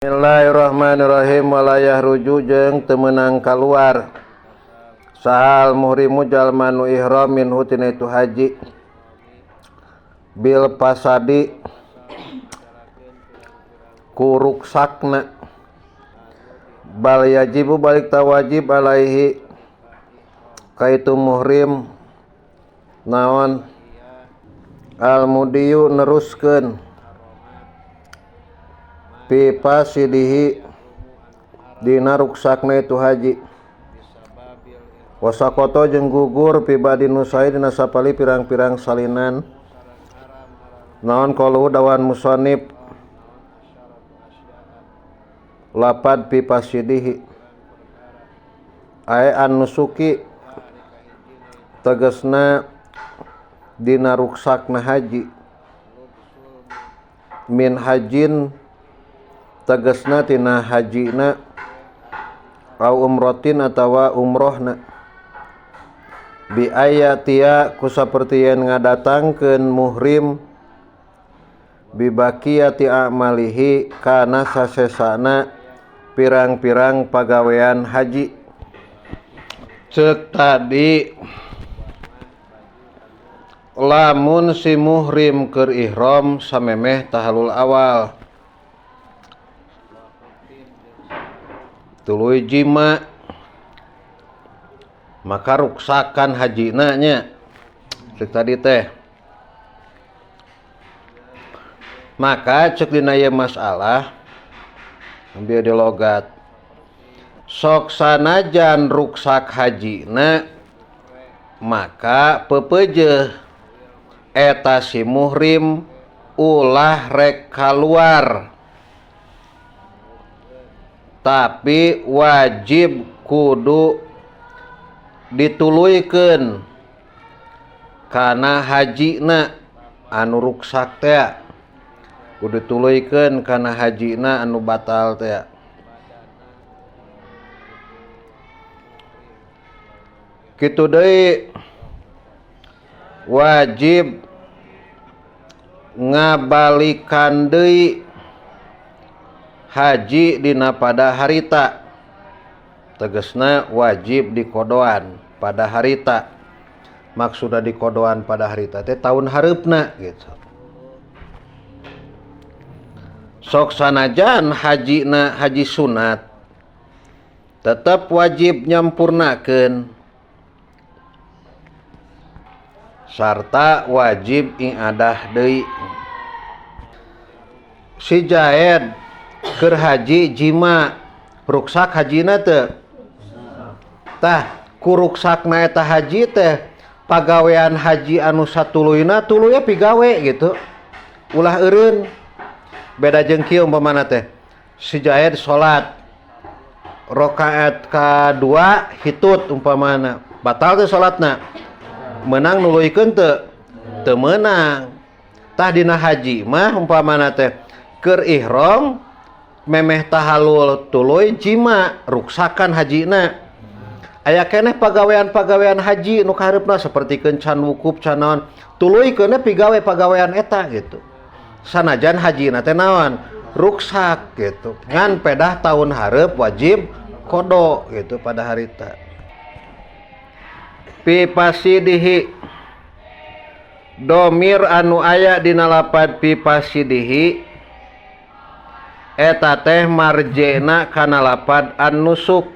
Bismillahirrahmanirrahim. Walayah ruju jeung teu meunang kaluar sahal muhrimu jalma nu ihram minhu tina itu haji bil pasadi ku ruksakna bal yajibu balik tawajib alaihi kaitu muhrim naon al mudiyu neruskeun pipa sidihi dina ruksakna itu haji wasakoto jeung gugur pibadi nusai dina sapali pirang-pirang salinan naon qalu dawan musannif lapad pipa sidihi ay an nusuki tegasna dina ruksakna haji min hajin tegasna tina hajina au umrotin atawa umrohna bi ayatia ku sapertieun ngadatangkeun muhrim bi baqiyati amalihi kana sasesana pirang-pirang pagawean haji. Ceuk tadi lamun si muhrim keur ihram samemeh tahalul awal tuluy jima maka ruksakan hajina nya ceuk tadi teh maka ceuk dina ieu masalah ambil di logat sok sanajan ruksak hajina maka pepeujeuh eta si muhrim ulah rek kaluar tapi wajib kudu dituluykeun kana hajina anu ruksak teh kudu dituluykeun kana hajina anu batal teh. Kitu deui wajib ngabalikan deui haji dina pada harita tegasna wajib dikodoan pada harita maksudna dikodoan pada harita teh tahun hareupna gitu. Sok sanajan hajina haji sunat tetep wajib nyampurnakeun sarta wajib ingadah deui si jaed keur haji jima ruksak hajina teu tah ku ruksakna eta haji teh pagawean haji anu satuluyna tuluy pigawe gitu ulah eureun beda jeung kieu umpamana teh si jaed salat rakaat kadua hitut umpamana batal teh salatna menang nuluykeun teu meunang tah dina haji mah umpamana teh keur ihram memeh tahalul tuluy jima ruksakan hajina aya keneh pagawean-pagawean haji nu kahareupna sapertikeun can wukuf can naon tuluykeun pigawe pagawean eta gitu sanajan hajina teh naon ruksak gitu ngan pedah tahun hareup wajib kodo gitu pada harita. Pi pasidihi domir anu aya dina lapad pi pasidihi eta teh marjena kana lapad an-nusuk.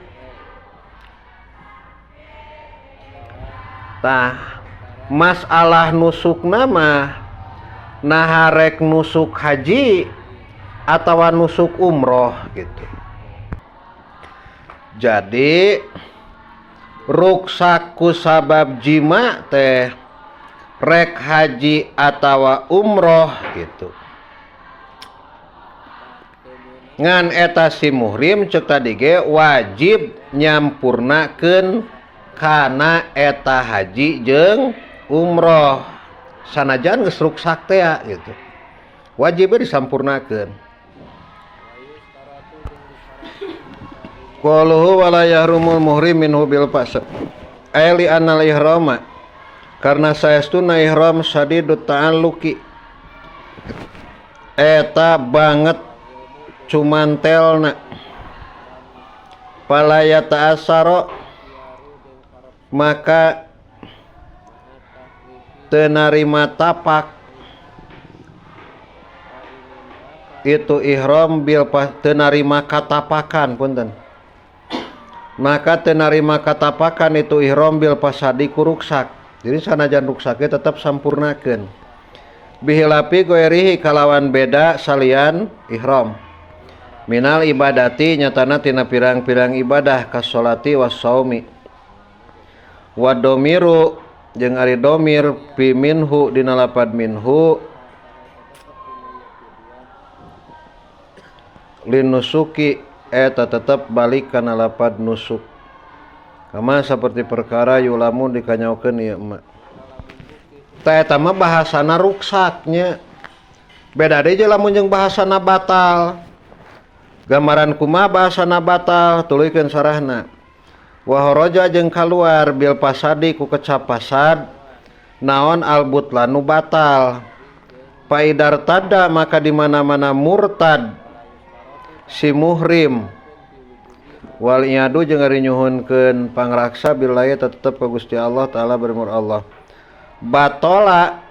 Tah masalah nusukna mah naharek nusuk haji atawa nusuk umroh gitu. Jadi ruksak ku sabab jima teh rek haji atawa umroh gitu. Ngan eta si muhrim ceuk tadi ge wajib nyampurnakeun kana eta haji jeung umroh sanajan geus ruksak teh gitu wajib disampurnakeun. Qaluhu wala yahrumul muhrim minhu bil fasad ay li anal ihrama karena saestuna ihram sadidut ta'alluqi eta banget cumantelna palaya ta'asaro maka teu narima tapak itu ihram bil teu narima katapakan punten maka teu narima katapakan itu ihram bil pasadi ku ruksak. Jadi sanajan ruksaknya tetap sampurnakeun bihilapi goerihi kalawan beda salian ihram minal ibadati nyatana tina pirang-pirang ibadah kasolati was saumi wa domiru jeung ari domir fi minhu dina lapad minhu linusuki eta tetep balik kana lapad nusuk kama seperti perkara yulamun dikanyaokeun ieu mah tah eta mah bahasana ruksaknya beda deui jeung lamun jeung bahasana batal gambaran kumaha bahasana batal tuluykeun sarahna wa haraja jeung kaluar bil pasadi ku kecap pasad naon albutlanu batal paidar tada maka di mana-mana murtad si muhrim wal iadu jeung ari nyuhunkeun pangraksa billahi tetep ka Gusti Allah taala bermur Allah batola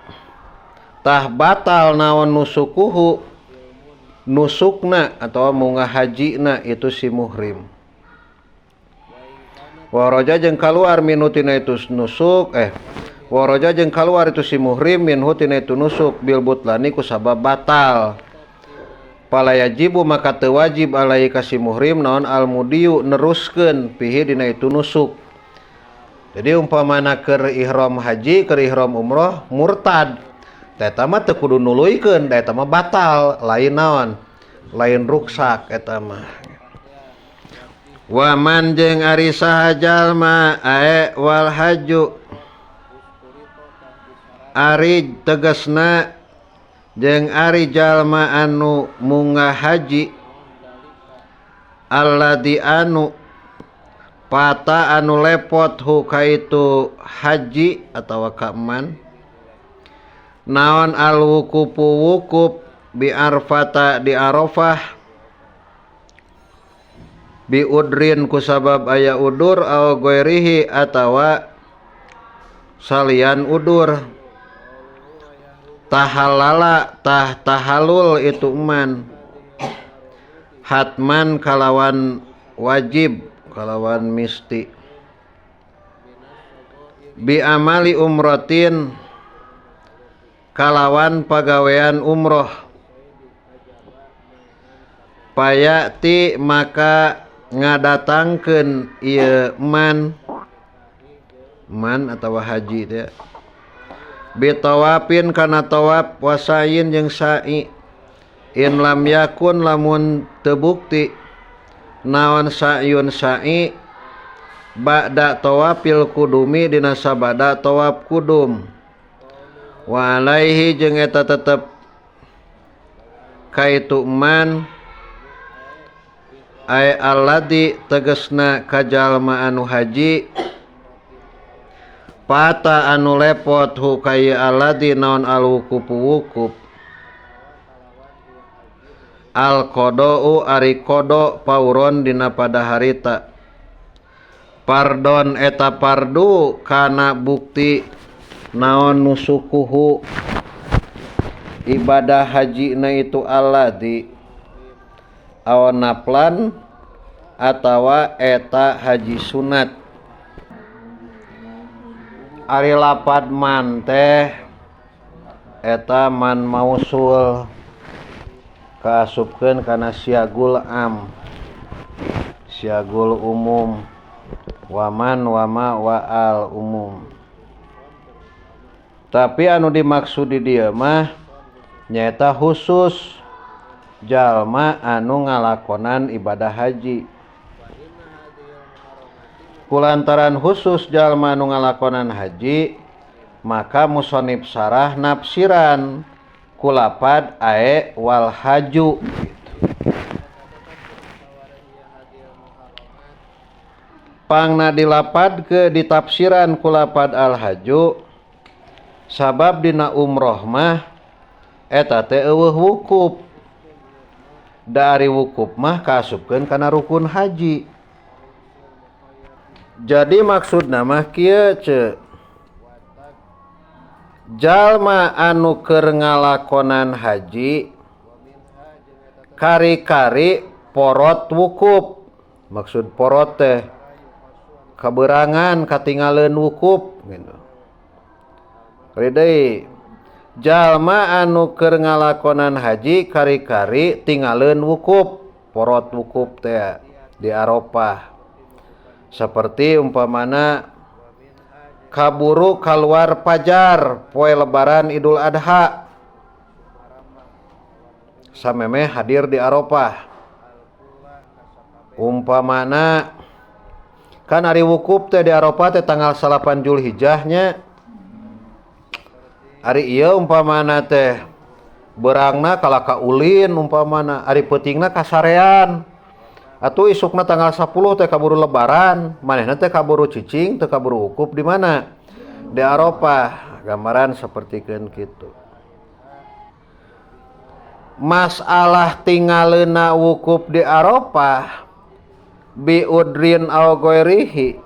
tah batal naon nusukuhu nusukna atau munggah hajina itu si muhrim waraja jeung kaluar minhu tina itu nusuk waraja jeung kaluar itu si muhrim minhu tina itu nusuk bil butlani ku sabab batal palayajibu maka teu wajib alai kasih muhrim naon almudiyu neruskeun pihi dina itu nusuk. Jadi umpamana keur ihram haji keur ihram umroh murtad tah eta mah teu kudu nuluykeun da eta mah batal lain naon lain ruksak eta mah wa man jeung ari saha jalma wal haju ari tegasna jeung ari jalma anu munggah haji alladzi anu pata anu lepot hu kaitu haji atawa kaman naon al wukupu wukuf bi arfata di arafah bi udrin ku sabab aya udur aw goirihi atawa salian udur tahalala tahalul itu man hatman kalawan wajib kalawan misti bi amali umratin kalawan pagawean umroh payati maka ngadatangkeun ieu man atawa haji teh bitawapin kana tawaf wasain jeung sa'i in lam yakun lamun teu bukti naon sa'yun sa'i ba'da tawafil kudumi dina sabada tawaf kudum wa alaihi jeung eta tetep kaitu man ay alladzi tegasna kajalma anu haji pata anu lepot hu kaya alladzi naon al wukupu wukuf al qada'u ari qada pauron dina pada harita pardon eta pardu kana bukti naon nusukuhu ibadah haji na itu alladzi awan naplan atawa eta haji sunat ari lapad man teh eta man mausul kaasupkeun kana siagul am siagul umum waman wama waal umum tapi anu dimaksud di dieu mah nyaeta khusus jalma anu ngalakonan ibadah haji kulantaran khusus jalma anu ngalakonan haji maka musonib sarah nafsiran kulapad ae wal haju pangna dilapad ke ditafsiran kulapad al haju sabab dina umroh mah eta teh eueuh wukuf dari wukuf mah kaasupkeun kana rukun haji. Jadi maksudna mah kieu ce, jalma anu keur ngalakonan haji kari-kari porot wukuf. Maksud porot teh kaberangan katinggalin wukuf gitu. Deui jalma anu keur ngalakonan haji kari-kari tinggalin wukuf, porot wukuf teh di Arafah. Seperti umpamana kaburu keluar pajar poe lebaran Idul Adha, sameme hadir di Arafah. Umpamana kan hari wukuf teh di Arafah teh tanggal 8 Zulhijjahnya. Ari ieu umpamana teh beurangna kalaka ulin, umpamana ari peutingna kasarean. Atuh isukna tanggal 10 teh kaburu lebaran, manehna teh kaburu cicing, teh kaburu wukuf di mana? Di Arafah. Gambaran sapertikeun kitu. Masalah tinggalna wukuf di Arafah bi udrin aw ghairihi,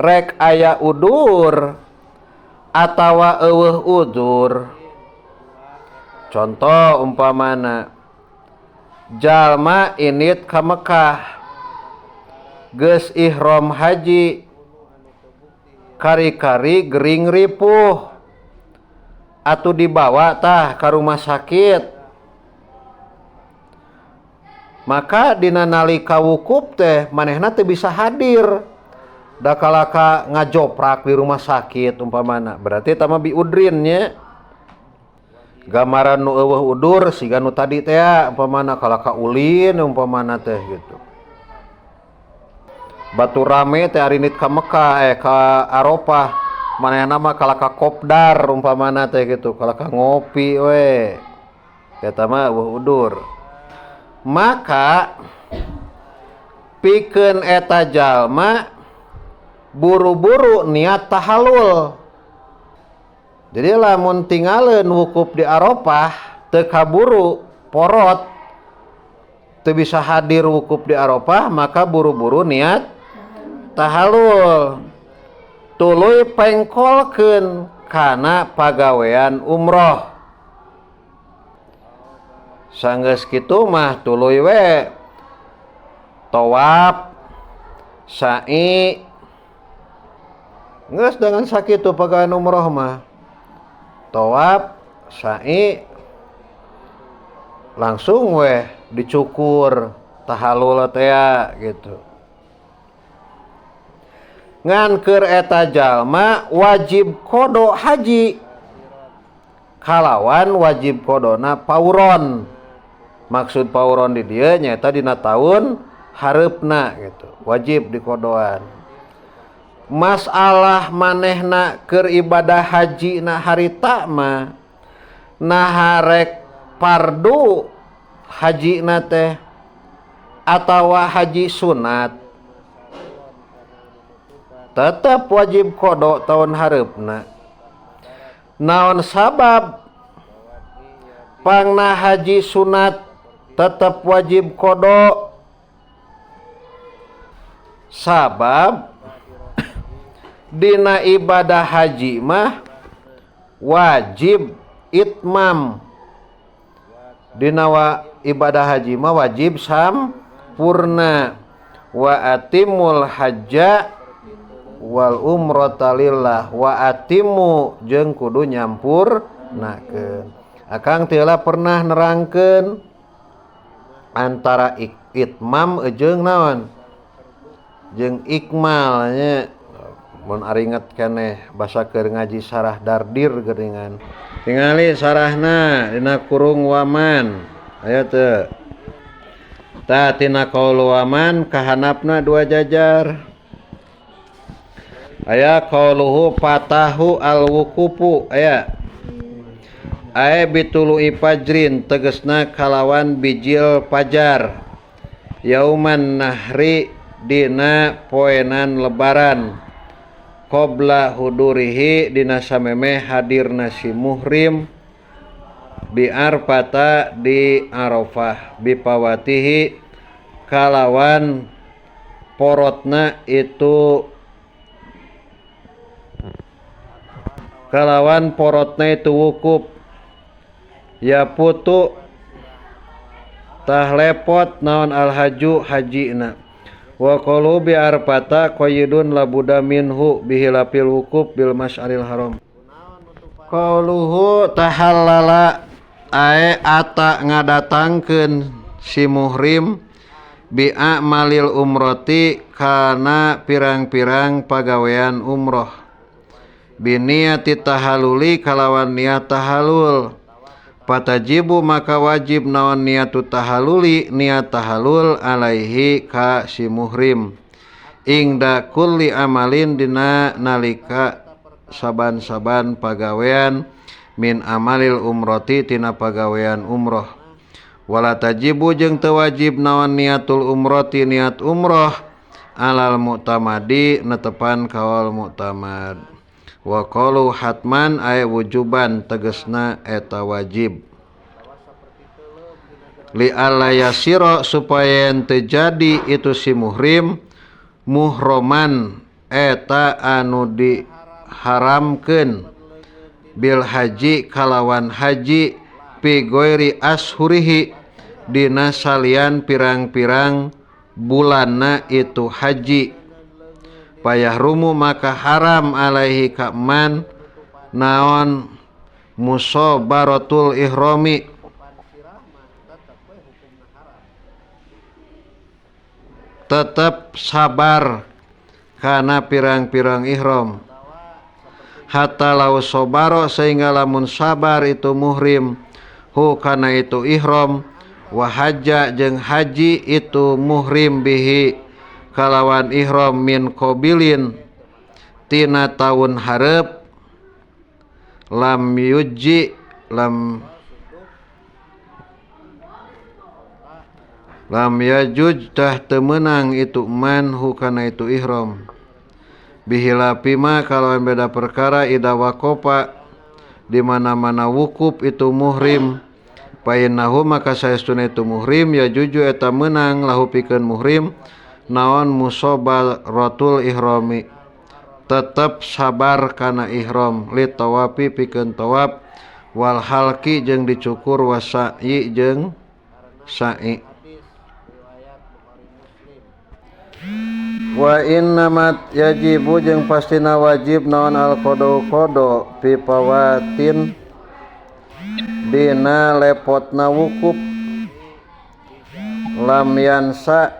rek aya udur atawa eueuh udur. Contoh umpamana jalma init ka Mekah geus ihram haji, kari-kari gering ripuh atuh dibawa tah ka rumah sakit, maka dina nalika wukuf teh manehna teu bisa hadir, da kalaka ngajoprak di rumah sakit umpamana, berarti tama bi udrin nya. Gambaran nu eueuh udur siga nu tadi teh umpamana kalaka ulin umpamana teh gitu. Batu rame teh ari nit ka Mekah ka Arafah, manehna mah kalaka kopdar umpamana teh gitu, kalaka ngopi we. Eta mah eueuh udur. Maka pikeun eta jalma buru-buru niat tahallul. Jadi lamun tinggalin wukuf di Arafah teu kaburu porot, teu bisa hadir wukuf di Arafah, maka buru-buru niat tahallul. Tuluy pengkolkeun kana pagawean umroh. Sanggeus kitu mah tuluy we tawaf, sa'i. Geus dengan sakitu pagawean umroh mah tawaf, sa'i, langsung we dicukur tahallul teh gitu. Ngan keur eta jalma wajib kodo haji, kalawan wajib kodona pauron. Maksud pauron di dieu nyaeta dina taun hareupna gitu, wajib dikodoan. Masalah manehna keur ibadah haji na harita mah nah rek fardu haji na teh atawa haji sunat, tetep wajib kodo tahun hareupna. Naon sabab pangna haji sunat tetep wajib kodo? Sabab dina ibadah haji mah wajib itmam. Dina ibadah haji mah wajib sampurna. Wa atimul hajja wal umrata lillah, wa atimu jeung kudu nyampurnakeun. Akang teula pernah nerangkeun antara itmam jeung naon? Jeung ikmal nya. Mun ari inget keneh basa keur ngaji sarah dardir geuningan. Tingali sarahna dina kurung waman. Aya teu? Ta tina qaul waman kahanapna dua jajar. Aya qauluhu fatahu al-wuqufu, aya bitulu ipajrin, tegesna kalawan bijil pajar, yauman nahri dina poenan lebaran, qabla hudurihi dina sameme hadirna si muhrim, bi Arfata di Arafah bipawatihi kalawan porotna itu wukuf ya putu tah lepot naon alhaju hajina wa qalu bi Arfata qayyidun labuda minhu bihilafil wukuf bil masyaril haram. Qauluhu tahallala ae ata ngadatangkeun si muhrim bi a'malil umrati kana pirang-pirang pagawean umroh biniyati tahalluli kalawan niat tahallul patajibu maka wajib naon niatu tahalluli niat tahallul alaihi ka si muhrim ingda kulli amalin dina nalika saban-saban pagawean min amalil umrati tina pagawean umroh wala tajibu jeung teu wajib naon niatul umrati niat umroh alal mu'tamadi netepan kawal mu'tamad wa qalu hatman ay wujuban tegasna eta wajib li alla yasira supaya teu jadi itu si muhrim muhroman eta anu diharamkeun bil haji kalawan haji pi goiri ashurihi dina salian pirang-pirang bulanna itu haji payahrumu maka haram alaihi kaman naon musobaratul ihrami tetap sabar kana pirang-pirang ihram hatta lau sobaro sehingga lamun sabar itu muhrim hu kana itu ihram wa hajja jeung haji itu muhrim bihi kalawan ihram min qabilin tina taun hareup lam yajuj tah teu meunang itu man hu kana itu ihram bihilapima kalawan beda perkara ida waqofa di mana-mana wukuf itu muhrim painahu maka saestuna itu muhrim ya juju eta meunang lahu pikeun muhrim naon musobaratul ihrami tetep sabar kana ihram li tawafi pikeun tawaf wal halqi jeung dicukur wasa'i jeung sa'i wa innamat yajibu jeung pastina wajib naon al qada fi pawatin dina lepotna wukuf lam yansa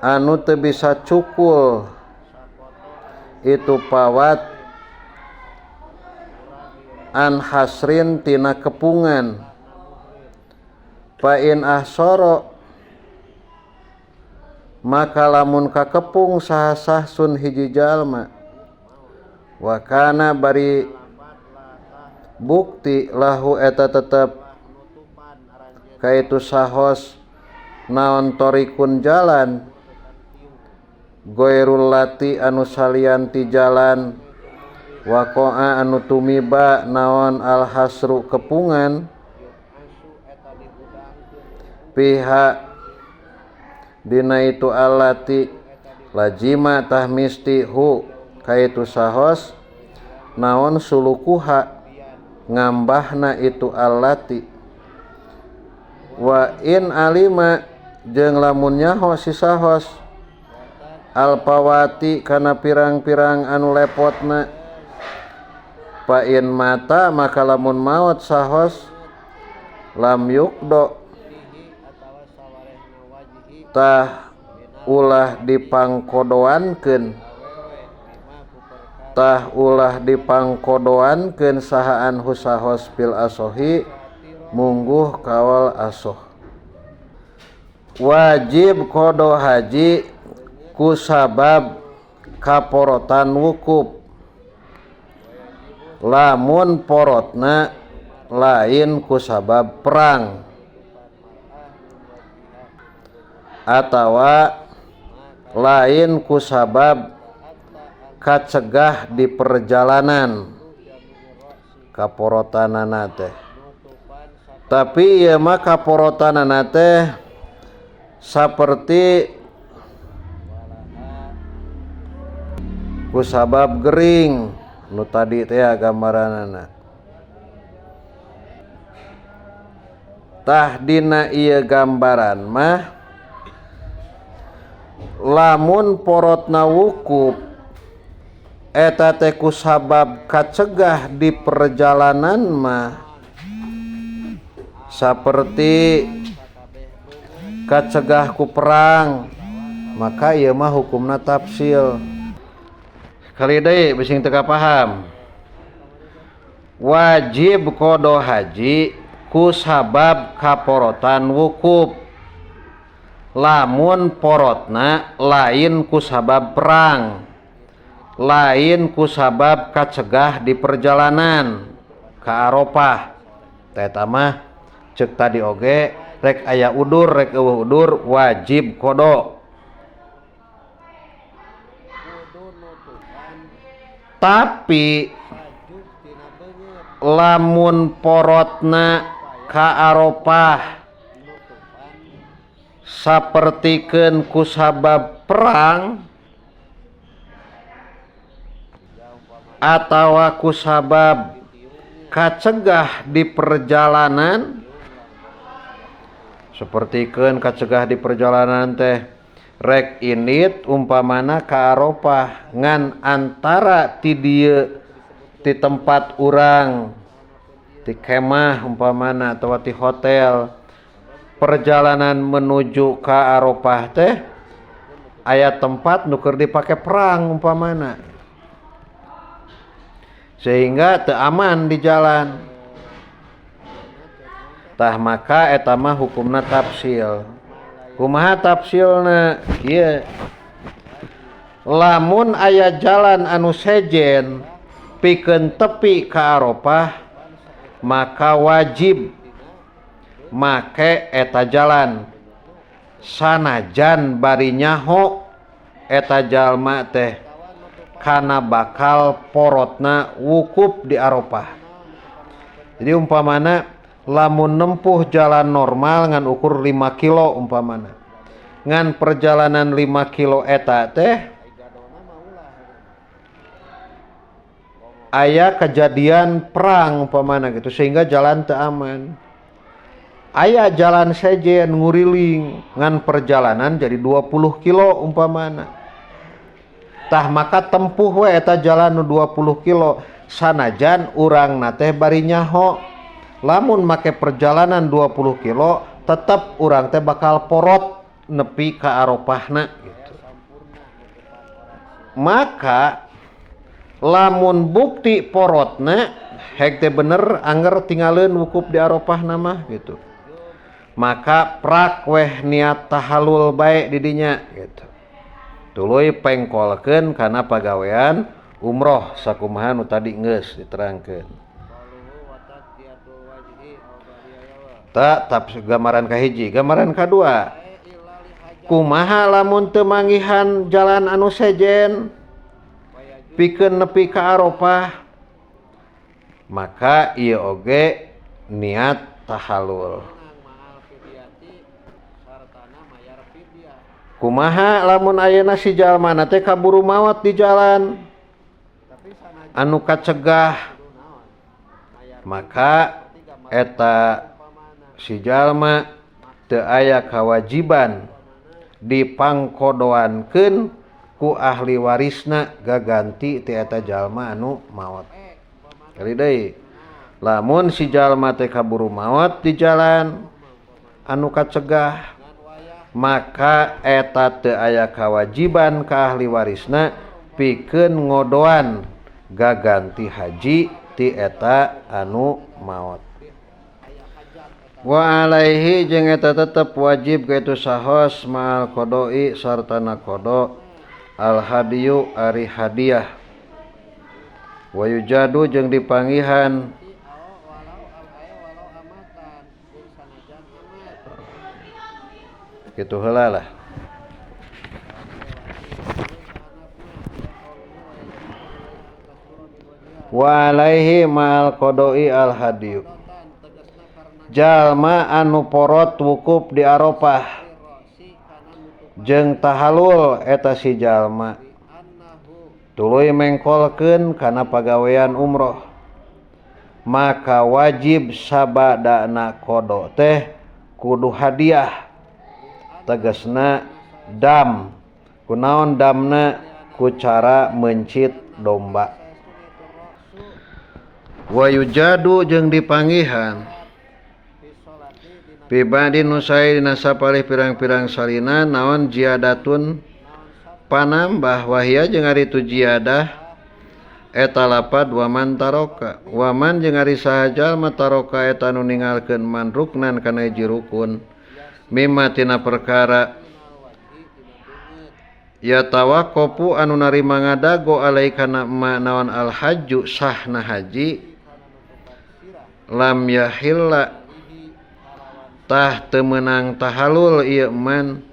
anu teu bisa cukul itu pawat an hasrin tina kepungan fa in ahsara maka lamun kakepung sah sun hiji jalma wa kana bari bukti lahu eta tetep kaitu sahos naon torikun jalan goirul lati anu salian ti jalan waqa'a anu tumiba naon al hasru kepungan pihak dina itu alati lajima tah misti hu kaitu sahos naon sulukuha ngambahna itu alati wa in alima jeung lamun nyaho si sahos alpawati kana pirang-pirang anu lepotna fa in mata maka lamun maot sahos lam yukdo tah ulah dipangkodoankeun sahaan husahos bil asohi mungguh kawal asoh wajib kodo haji ku sabab kaporotan wukuf lamun porotna lain ku sabab perang atawa lain ku sabab kacegah di perjalanan kaporotanana teh Tapi ieu mah kaporotanana teh saperti kusabab gering nu tadi teh gambaranana. Tah dina ieu gambaran mah lamun porotna wukuf eta teh kusabab kacegah di perjalanan mah saperti kacegah ku perang, maka ieu mah hukumna tafsil. Kali deui bising teu kapaham. Wajib qada haji ku sabab kaporotan wukuf. Lamun porotna lain ku sabab perang, lain ku sabab kacegah di perjalanan ka Arafah. Eta mah cek tadi oge rek aya udur rek eueuh udur wajib qada. Tapi lamun porotna ka Arafah sapertikeun ku sabab perang atawa ku sabab kacegah di perjalanan, sapertikeun kacegah di perjalanan teh rek init umpamana ka Arafah ngan antara ti dieu ti tempat urang ti kemah umpamana atawa ti hotel perjalanan menuju ka Arafah teh aya tempat nu keur dipake perang umpamana sehingga teu aman di jalan. Tah maka eta mah hukumna tafsil. Kumaha tafsilna? Ieu lamun aya jalan anu sejen pikeun tepi ka Arafah maka wajib make eta jalan sanajan bari nyaho eta jalma teh kana bakal porotna wukuf di Arafah. Jadi umpamana lamun nempuh jalan normal ngan ukur 5 kilo umpamana ngan perjalanan 5 kilo eta teh aya kejadian perang umpamana gitu sehingga jalan teu aman. Aya jalan sejen nguriling ngan perjalanan jadi 20 kilo umpamana. Tah maka tempuh we eta jalan nu 20 kilo sanajan urangna teh bari nyaho. Lamun make perjalanan 20 kilo tetep urang teh bakal porot nepi ka Arafahna gitu. Maka lamun bukti porotna hek teh bener anger tinggalin wukuf di Arafah mah gitu. Maka prak weh niat tahallul bae di dinya gitu. Tuluy pengkolkeun kana pagawean umroh sakumaha nu tadi geus diterangkeun. Tak gambaran kahiji, gambaran kadua. Kumaha lamun teu manggihan jalan anu sejen pikeun nepi ka Arafah maka ieu oge niat tahallul. Kumaha lamun ayeuna si jalmana teh kaburu maot di jalan anu kacegah maka eta si jalma teu aya kawajiban dipangkodoankeun ku ahli warisna gaganti ti eta jalma anu maot. Kali deui lamun si jalma teh kaburu maot di jalan anu kacegah maka eta teu aya kawajiban ka ahli warisna pikeun ngodoan gaganti haji ti eta anu maot. Wa alaihi jeung eta tetep wajib kaitu sahos ma'al qodoi sartana qada al hadiyu ari hadiah wa yujadu jeung dipanggihan kitu heula lah. Wa alaihi ma'al qodoi al hadiyu jalma anu porot wukuf di Arafah jeung tahalul eta si jalma tuluy mengkolkeun kana pagawean umroh maka wajib sabadana kodo teh kudu hadiah tegasna dam kunaon damna ku cara mencit domba wa yujadu jeung dipanggihan pibadi nusai dina sapalih pirang-pirang salina naon jiadatun panambah wahia jeung ari tu jiadah eta lapad waman taroka waman jeung ari saha jalma taroka eta nu ninggalkeun man ruknan kana hiji rukun mimma tina perkara ya tawaqqafu anu narima ngadago alaikana ma naon al hajju sahna haji lam yahilla tah teu meunang tahalul ieu man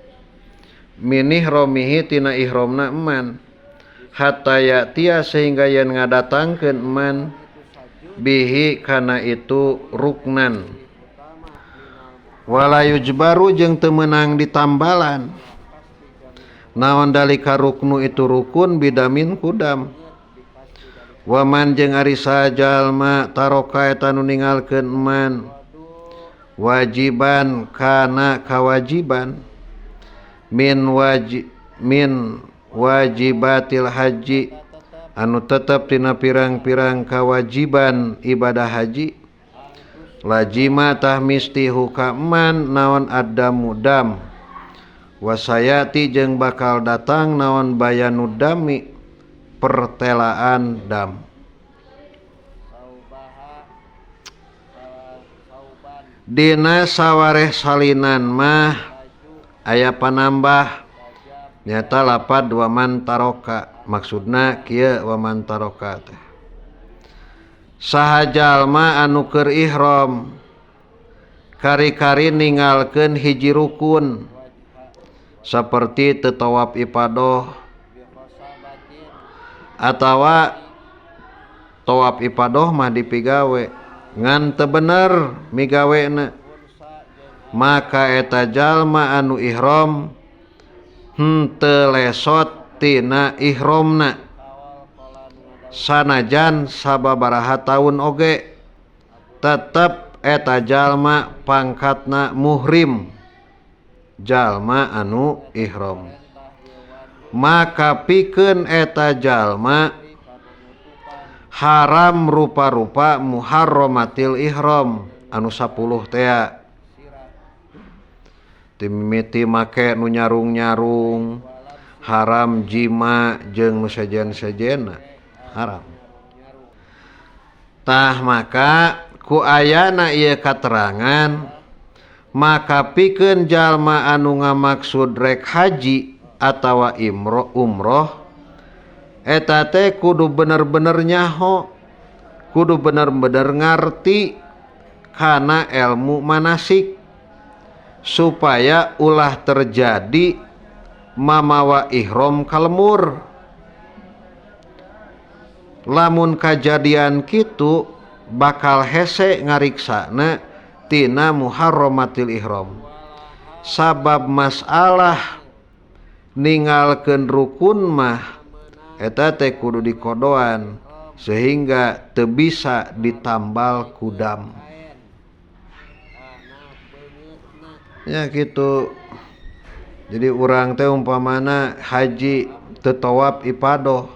min ihromihi tina ihromna man hatta yatia sehingga yen ngadatangkeun man bihi kana itu ruknan wala yujbaru jeung teu meunang ditambalan naon dalika ruknu itu rukun bidamin kudam waman jeung ari sajalma taroka eta nu ninggalkeun man wajiban kana kawajiban min wajibatil haji anu tetep tina pirang-pirang kawajiban ibadah haji lajima tah misti hukaman naon addamu dam wasayati jeung bakal datang naon bayanu dami pertelaan dam dina sawareh salinan mah aya panambah nyata lapad waman taroka maksudna kieu waman taroka teh saha jalma anu keur ihram kari-kari ninggalkeun hiji rukun saperti teu tawaf ifadah atawa tawaf ifadah mah dipigawe ngan teu bener migawena maka eta jalma anu ihram henteu lesot tina ihramna sanajan sababaraha taun oge tetep eta jalma pangkatna muhrim jalma anu ihram maka pikeun eta jalma haram rupa-rupa muharramatil ihram anu 10 tea timiti make nu nyarung-nyarung haram jima jeung nu sejen-sejena haram tah maka ku ayana ieu katerangan maka pikeun jalma anu ngamaksud rek haji atawa umroh eta teh kudu bener-bener nyaho kudu bener-bener ngarti kana ilmu manasik supaya ulah terjadi mamawa ihram kalemur lamun kajadian kitu bakal hese ngariksana tina muharramatil ihram sabab masalah ninggalkeun rukun mah eta teh kudu dikodoan sehingga teu bisa ditambal kudam ya gitu. Jadi urang teh umpamana haji teu tawaf ifadah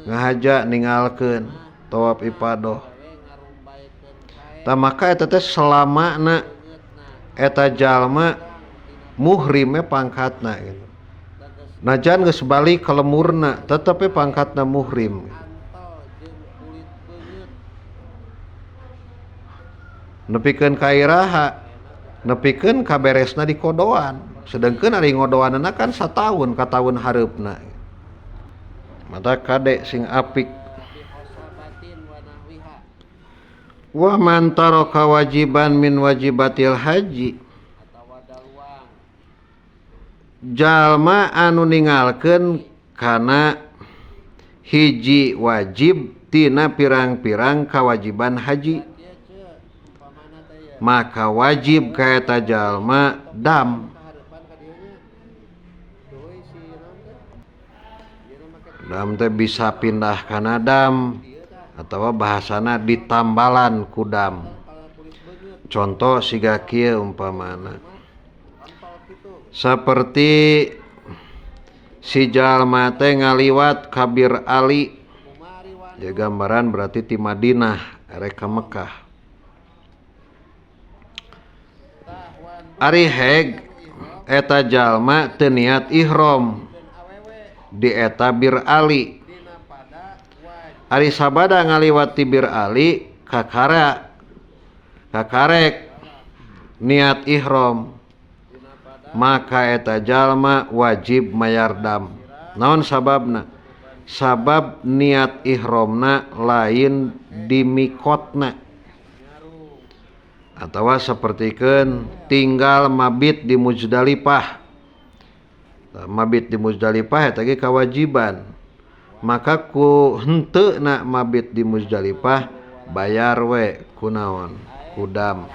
ngahaja ninggalkeun tawaf ifadah tah maka eta teh selamana eta jalma muhrime pangkatna gitu. Najan geus balik ka lemurna tetep pangkatna muhrim. Nepikeun ka iraha, nepikeun ka beresna di kodoan. Sedengkeun ari ngodoanna kan sataun ka taun hareupna. Mata kade sing apik. Wa man taraka wajiban min wajibatil haji. Jalma anu ninggalkeun kana hiji wajib tina pirang-pirang kawajiban haji maka wajib ka eta jalma dam. Dam teh bisa pindah kana dam atawa bahasana ditambalan ku dam. Contoh siga kieu umpamana saperti si jalma teh ngaliwat ka Bir Ali. Ya gambaran berarti ti Madinah rek ka Mekah. Ari heg eta jalma teu niat ihram di eta Bir Ali. Ari sabada ngaliwat ti Bir Ali kakarek niat ihram, maka eta jalma wajib mayar dam. Naon sababna? Sabab niat ihramna lain di mikotna. Atawa sapertikeun tinggal mabit di Muzdalifah. Mabit di Muzdalifah eta ge kawajiban. Maka ku henteu na mabit di Muzdalifah bayar we kunaon? Kudam.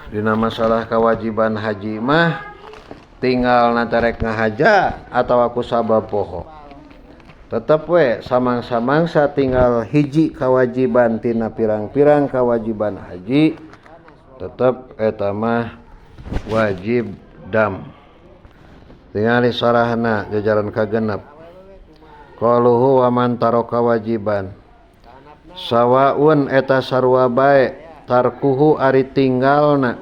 Dina masalah kewajiban haji mah tinggal natarek ngahaja atau aku sabab poho. Tetep we samang-samangsa tinggal hiji kewajiban tina pirang-pirang kewajiban haji, tetep eta mah wajib dam. Tingali sarahna jajaran kagenep. Qaluhu wa man taraka wajiban. Sawaun eta sarua bae tarkuhu ari tinggalna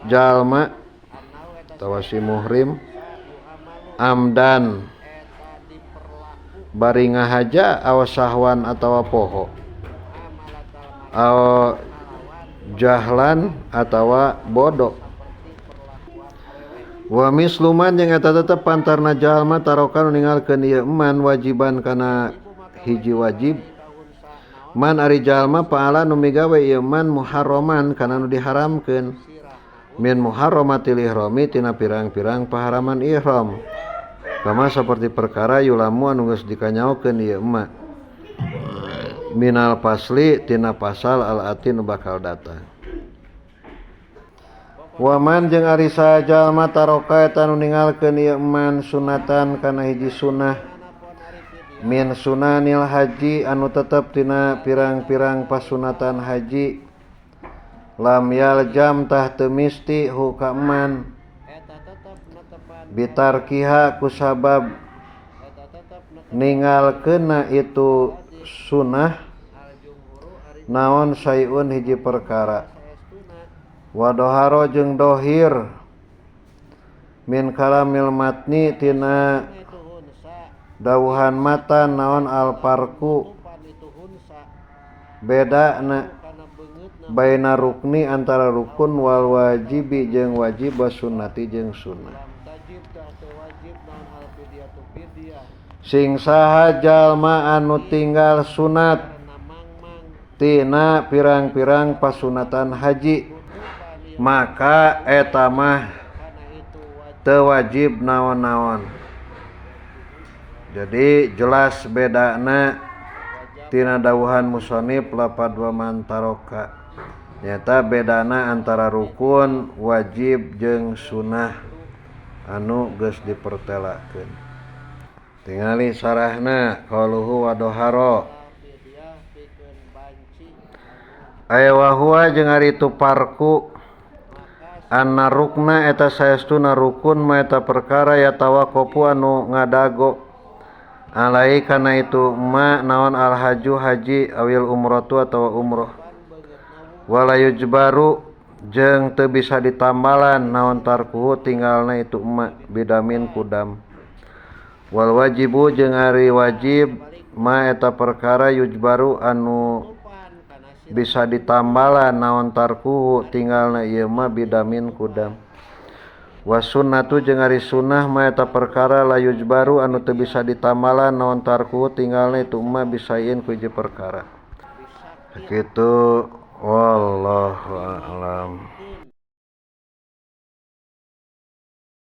jalma tawasi muhrim amdan bari ngahaja aw sahwan atawa poho aw jahlan atawa bodoh. Wa misluman jeung eta tetep pantarna jalma tarokan ninggalkeun ieu eman wajiban kana hiji wajib. Man ari jalma paala nu migawe ieu man muharraman kana nu diharamkeun. Min muharramatil ihrami tina pirang-pirang paharaman ihram. Kama saperti perkara yulamu anu geus dikanyaokeun ieu emak. Minal pasli tina pasal al-ati nu bakal datang. Waman jeung ari sajalma taroka eta nu ninggalkeun ieu man sunatan kana hiji sunnah min sunanil haji anu tetep tina pirang-pirang pasunatan haji lam yaljam tah teu misti hu ka man bitarkiha kusabab ninggalkeunna itu sunnah naon sayun hiji perkara. Wadoharo jeung dohir min kalamil matni tina dawuhan matan naon alparku beda na baina rukni antara rukun wal wajibi jeung wajib wa sunnati jeung sunnah. Sing saha jalma anu tinggal sunat tina pirang-pirang pasunatan haji maka eta mah teu wajib naon-naon. Jadi jelas bedana tina dawuhan musannif lapad wa man taroka. Nyata bedana antara rukun, wajib jeung sunnah anu geus dipertelakeun. Tingali sarahna qauluhu wa doharo. Aya wa huwa jeung ari tu parku anna rukna eta saestuna rukun ma eta perkara ya tawaqafu anu ngadago alai kana itu ma naon al haju haji awil umratu atawa umroh wala yujbaru jeung teu bisa ditambalan naon tarkuhu tinggalna itu ma bidamin kudam wal wajibu jeung ari wajib ma eta perkara yujbaru anu bisa ditambalan naon tarkuhu tinggalna ieu mah bidamin kudam. Wa sunnatu jeung ari sunnah mah eta perkara la yujbaru anu teu bisa ditambalan naon tarkuhu tinggalna itu mah bisain ku hiji perkara. Kitu wallahu a'lam.